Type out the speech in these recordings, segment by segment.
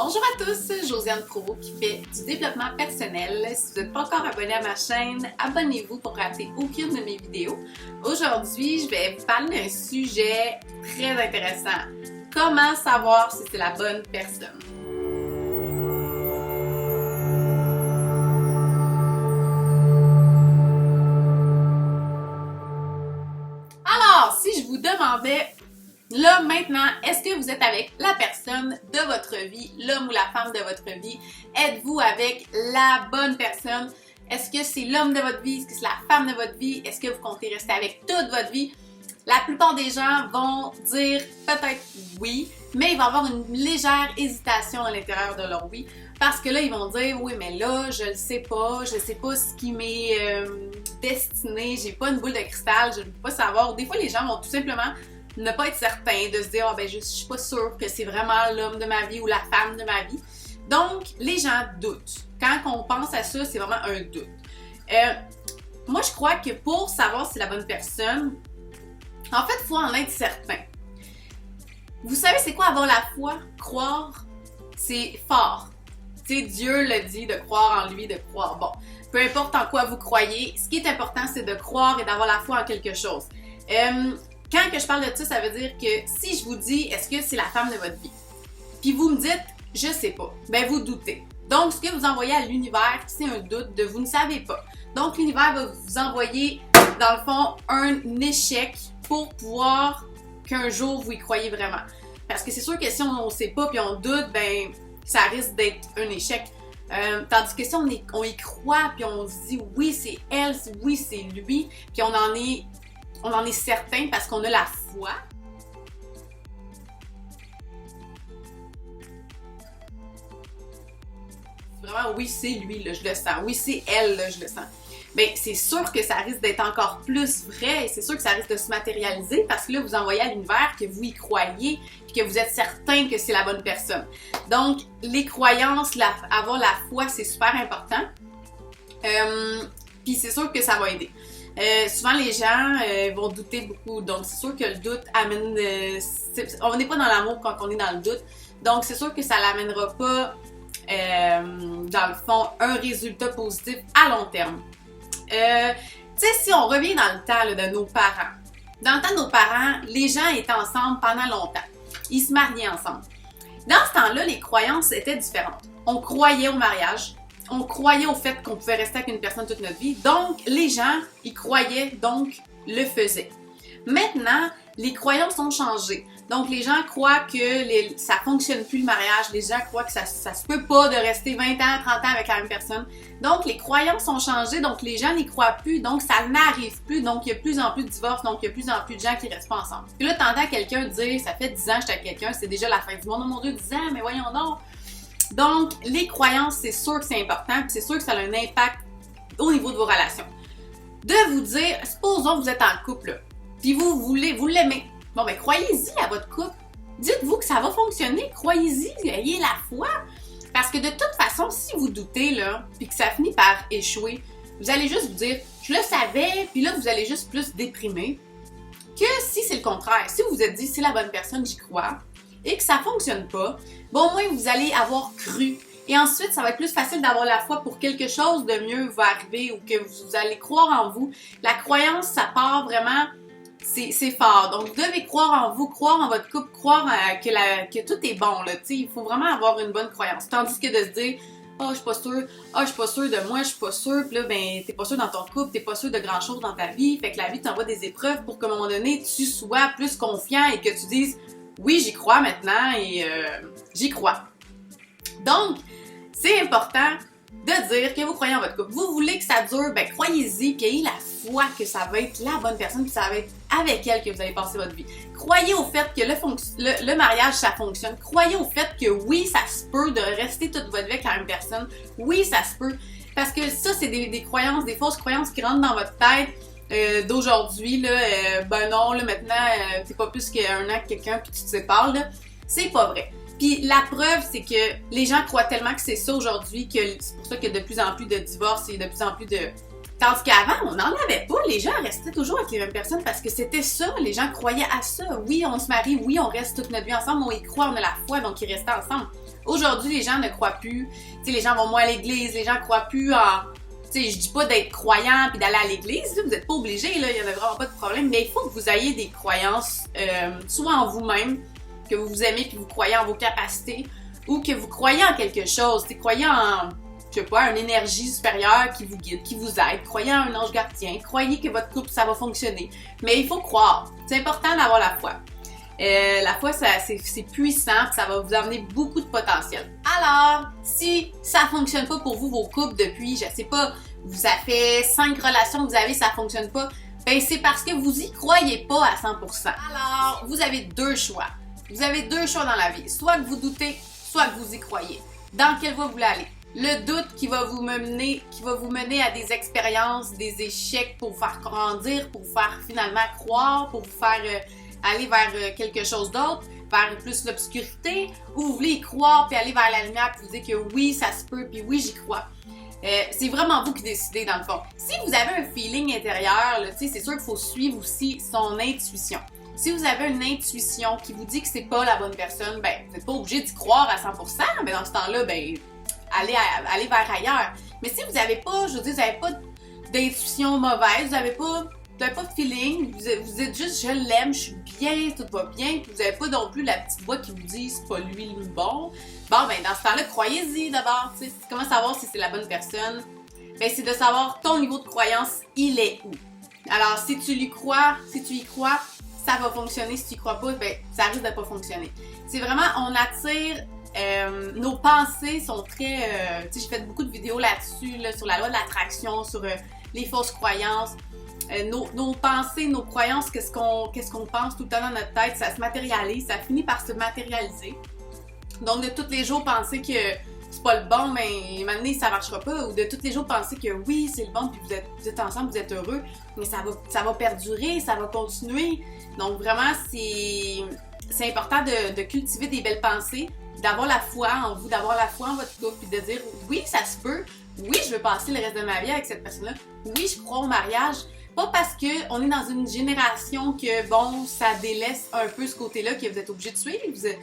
Bonjour à tous, Josiane Provost qui fait du développement personnel. Si vous n'êtes pas encore abonné à ma chaîne, abonnez-vous pour rater aucune de mes vidéos. Aujourd'hui, je vais vous parler d'un sujet très intéressant. Comment savoir si c'est la bonne personne? Alors, si je vous demandais là, maintenant, est-ce que vous êtes avec la personne de votre vie, l'homme ou la femme de votre vie? Êtes-vous avec la bonne personne? Est-ce que c'est l'homme de votre vie? Est-ce que c'est la femme de votre vie? Est-ce que vous comptez rester avec toute votre vie? La plupart des gens vont dire peut-être oui, mais il va y avoir une légère hésitation à l'intérieur de leur oui. Parce que là, ils vont dire, oui, mais là, je ne sais pas ce qui m'est destiné, j'ai pas une boule de cristal, je ne peux pas savoir. Des fois, les gens vont tout simplement ne pas être certains, de se dire, je suis pas sûre que c'est vraiment l'homme de ma vie ou la femme de ma vie. Donc, les gens doutent. Quand on pense à ça, c'est vraiment un doute. Moi, je crois que pour savoir si c'est la bonne personne, en fait, il faut en être certain. Vous savez, c'est quoi avoir la foi? Croire, c'est fort. Tu sais, Dieu le dit, de croire en lui, de croire. Bon, peu importe en quoi vous croyez, ce qui est important, c'est de croire et d'avoir la foi en quelque chose. Quand que je parle de ça, ça veut dire que si je vous dis, est-ce que c'est la femme de votre vie? Puis vous me dites, je sais pas. Ben vous doutez. Donc, ce que vous envoyez à l'univers, c'est un doute de vous ne savez pas. Donc, l'univers va vous envoyer, dans le fond, un échec pour pouvoir qu'un jour vous y croyez vraiment. Parce que c'est sûr que si on ne sait pas puis on doute, ben ça risque d'être un échec. Tandis que si on y croit puis on se dit oui, c'est elle, oui, c'est lui, puis on en est certain parce qu'on a la foi. Vraiment, oui, c'est lui, là, je le sens. Oui, c'est elle, là, je le sens. Bien, c'est sûr que ça risque d'être encore plus vrai et c'est sûr que ça risque de se matérialiser parce que là, vous envoyez à l'univers que vous y croyez et que vous êtes certain que c'est la bonne personne. Donc, les croyances, avoir la foi, c'est super important. Puis c'est sûr que ça va aider. Souvent, les gens vont douter beaucoup. Donc, c'est sûr que le doute amène... on n'est pas dans l'amour quand on est dans le doute. Donc, c'est sûr que ça l'amènera pas, dans le fond, un résultat positif à long terme. Tu sais, si on revient dans le temps là, de nos parents. Dans le temps de nos parents, les gens étaient ensemble pendant longtemps. Ils se mariaient ensemble. Dans ce temps-là, les croyances étaient différentes. On croyait au mariage. On croyait au fait qu'on pouvait rester avec une personne toute notre vie. Donc, les gens y croyaient, donc le faisaient. Maintenant, les croyances ont changé. Donc, les gens croient que ça ne fonctionne plus le mariage. Les gens croient que ça se peut pas de rester 20 ans, 30 ans avec la même personne. Donc, les croyances ont changé. Donc, les gens n'y croient plus. Donc, ça n'arrive plus. Donc, il y a de plus en plus de divorces. Donc, il y a de plus en plus de gens qui ne restent pas ensemble. Puis là, t'entends quelqu'un dire, ça fait 10 ans que j'étais avec quelqu'un, c'est déjà la fin du monde. Oh mon Dieu, 10 ans, mais voyons donc. Donc, les croyances, c'est sûr que c'est important, puis c'est sûr que ça a un impact au niveau de vos relations. De vous dire, supposons que vous êtes en couple, là, puis vous l'aimez. Bon, ben, croyez-y à votre couple. Dites-vous que ça va fonctionner, croyez-y, ayez la foi. Parce que de toute façon, si vous doutez, là, puis que ça finit par échouer, vous allez juste vous dire, je le savais, puis là, vous allez juste plus déprimer. Que si c'est le contraire, si vous vous êtes dit, c'est la bonne personne, j'y crois, et que ça fonctionne pas, bon, au moins vous allez avoir cru. Et ensuite, ça va être plus facile d'avoir la foi pour quelque chose de mieux va arriver ou que vous allez croire en vous. La croyance, ça part vraiment, c'est fort. Donc, vous devez croire en vous, croire en votre couple, croire que tout est bon. Là, il faut vraiment avoir une bonne croyance. Tandis que de se dire, je suis pas sûre, je suis pas sûre de moi, je suis pas sûre, puis là, ben, t'es pas sûre dans ton couple, t'es pas sûre de grand chose dans ta vie. Fait que la vie t'envoie des épreuves pour qu'à un moment donné, tu sois plus confiant et que tu dises, oui, j'y crois maintenant et j'y crois. Donc, c'est important de dire que vous croyez en votre couple. Vous voulez que ça dure, ben croyez-y, puis ayez la foi que ça va être la bonne personne, puis ça va être avec elle que vous allez passer votre vie. Croyez au fait que le mariage, ça fonctionne. Croyez au fait que oui, ça se peut de rester toute votre vie avec la même personne. Oui, ça se peut. Parce que ça, c'est des croyances, des fausses croyances qui rentrent dans votre tête. D'aujourd'hui, là, ben non, là, maintenant, t'es pas plus qu'un an avec quelqu'un puis tu te sépares, là. C'est pas vrai. Puis la preuve, c'est que les gens croient tellement que c'est ça aujourd'hui que c'est pour ça qu'il y a de plus en plus de divorces et de plus en plus de Tandis qu'avant, on n'en avait pas. Les gens restaient toujours avec les mêmes personnes parce que c'était ça. Les gens croyaient à ça. Oui, on se marie. Oui, on reste toute notre vie ensemble. On y croit, on a la foi, donc ils restaient ensemble. Aujourd'hui, les gens ne croient plus. Tu sais, les gens vont moins à l'église. Les gens croient plus en... Tu sais, je dis pas d'être croyant puis d'aller à l'église. Vous n'êtes pas obligés, là. Il y en a vraiment pas de problème. Mais il faut que vous ayez des croyances, soit en vous-même, que vous vous aimez puis vous croyez en vos capacités, ou que vous croyez en quelque chose. Tu sais, croyez en... je sais pas, une énergie supérieure qui vous guide, qui vous aide. Croyez en un ange gardien. Croyez que votre couple, ça va fonctionner. Mais il faut croire. C'est important d'avoir la foi. La foi, c'est puissant, ça va vous amener beaucoup de potentiel. Alors, si ça fonctionne pas pour vous, vos couples, depuis, je sais pas, vous avez 5 relations que vous avez, ça fonctionne pas, ben c'est parce que vous y croyez pas à 100%. Alors, vous avez 2 choix. Vous avez 2 choix dans la vie. Soit que vous doutez, soit que vous y croyez. Dans quelle voie vous voulez aller? Le doute qui va vous mener à des expériences, des échecs pour vous faire grandir, pour vous faire finalement croire, pour vous faire aller vers quelque chose d'autre, vers plus l'obscurité, ou vous voulez y croire puis aller vers la lumière puis vous dire que oui, ça se peut puis oui, j'y crois. C'est vraiment vous qui décidez dans le fond. Si vous avez un feeling intérieur, c'est sûr qu'il faut suivre aussi son intuition. Si vous avez une intuition qui vous dit que c'est pas la bonne personne, ben vous n'êtes pas obligé d'y croire à 100%, mais dans ce temps-là, ben allez vers ailleurs. Mais si vous n'avez pas, je veux dire, vous n'avez pas d'intuition mauvaise, vous n'avez pas de feeling, vous êtes juste je l'aime, je suis bien, tout va bien, puis vous n'avez pas non plus la petite voix qui vous dit c'est pas lui le bon. Bon, ben dans ce temps-là, croyez-y d'abord. Comment savoir si c'est la bonne personne? Ben c'est de savoir ton niveau de croyance, il est où. Alors si tu y crois, ça va fonctionner. Si tu y crois pas, ben ça risque de pas fonctionner. C'est vraiment, on attire. Nos pensées sont très... j'ai fait beaucoup de vidéos là-dessus, là, sur la loi de l'attraction, sur les fausses croyances. Nos pensées, nos croyances, qu'est-ce qu'on pense tout le temps dans notre tête, ça se matérialise, ça finit par se matérialiser. Donc, de tous les jours, penser que c'est pas le bon, mais maintenant, ça marchera pas. Ou de tous les jours, penser que oui, c'est le bon, puis vous êtes ensemble, vous êtes heureux, mais ça va perdurer, ça va continuer. Donc, vraiment, c'est important de cultiver des belles pensées, d'avoir la foi en vous, d'avoir la foi en votre couple, puis de dire oui, ça se peut, oui, je veux passer le reste de ma vie avec cette personne-là, oui, je crois au mariage. Pas parce qu'on est dans une génération que, bon, ça délaisse un peu ce côté-là que vous êtes obligé de suivre. Tu sais,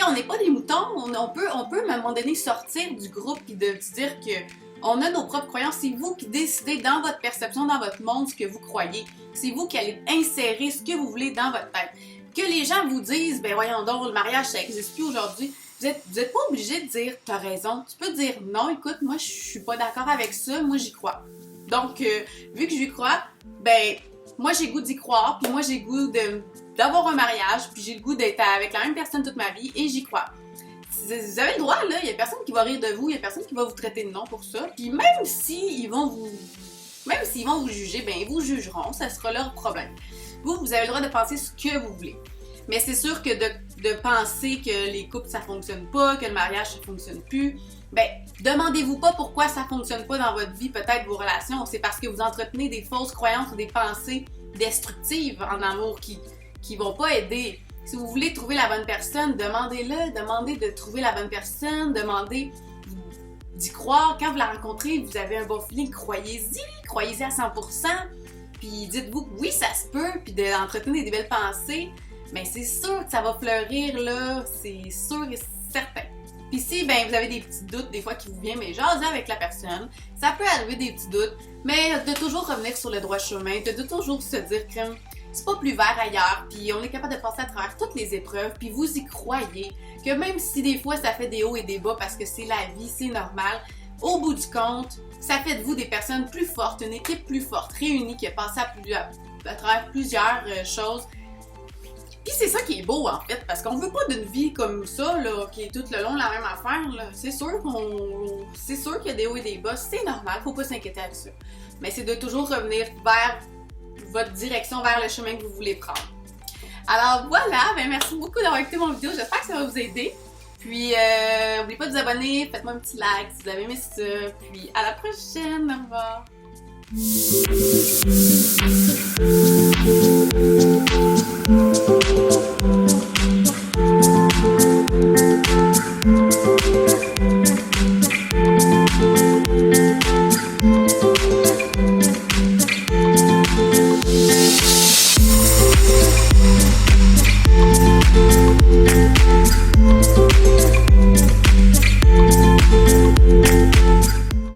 on n'est pas des moutons. On peut à un moment donné sortir du groupe et de se dire qu'on a nos propres croyances. C'est vous qui décidez dans votre perception, dans votre monde, ce que vous croyez. C'est vous qui allez insérer ce que vous voulez dans votre tête. Que les gens vous disent, ben voyons donc, le mariage, ça n'existe plus aujourd'hui. Vous êtes pas obligé de dire, t'as raison. Tu peux dire, non, écoute, moi, je suis pas d'accord avec ça. Moi, j'y crois. Donc, vu que j'y crois, ben, moi j'ai le goût d'y croire, puis moi j'ai le goût d'avoir un mariage, puis j'ai le goût d'être avec la même personne toute ma vie, et j'y crois. Vous avez le droit, là, il y a personne qui va rire de vous, il y a personne qui va vous traiter de non pour ça, puis même s'ils vont vous juger, ben ils vous jugeront, ça sera leur problème. Vous avez le droit de penser ce que vous voulez. Mais c'est sûr que de penser que les couples ça fonctionne pas, que le mariage ça fonctionne plus, ben demandez-vous pas pourquoi ça fonctionne pas dans votre vie, peut-être vos relations. C'est parce que vous entretenez des fausses croyances ou des pensées destructives en amour qui vont pas aider. Si vous voulez trouver la bonne personne, demandez-le, demandez de trouver la bonne personne, demandez d'y croire. Quand vous la rencontrez, vous avez un bon feeling, croyez-y à 100%. Puis dites-vous que oui, ça se peut, puis d'entretenir des belles pensées. Mais c'est sûr que ça va fleurir, là, c'est sûr et certain. Puis si, ben, vous avez des petits doutes, des fois qui vous viennent, mais jasez avec la personne, ça peut arriver des petits doutes, mais de toujours revenir sur le droit chemin, de toujours se dire que c'est pas plus vert ailleurs, puis on est capable de passer à travers toutes les épreuves, puis vous y croyez, que même si des fois ça fait des hauts et des bas, parce que c'est la vie, c'est normal, au bout du compte, ça fait de vous des personnes plus fortes, une équipe plus forte, réunie, qui a passé à travers plusieurs choses. Puis c'est ça qui est beau en fait, parce qu'on veut pas d'une vie comme ça, là, qui est tout le long la même affaire, là. C'est sûr qu'il y a des hauts et des bas, c'est normal, faut pas s'inquiéter avec ça. Mais c'est de toujours revenir vers votre direction, vers le chemin que vous voulez prendre. Alors voilà, ben merci beaucoup d'avoir écouté mon vidéo, j'espère que ça va vous aider. Puis n'oubliez pas de vous abonner, faites-moi un petit like si vous avez aimé ça, puis à la prochaine, au revoir!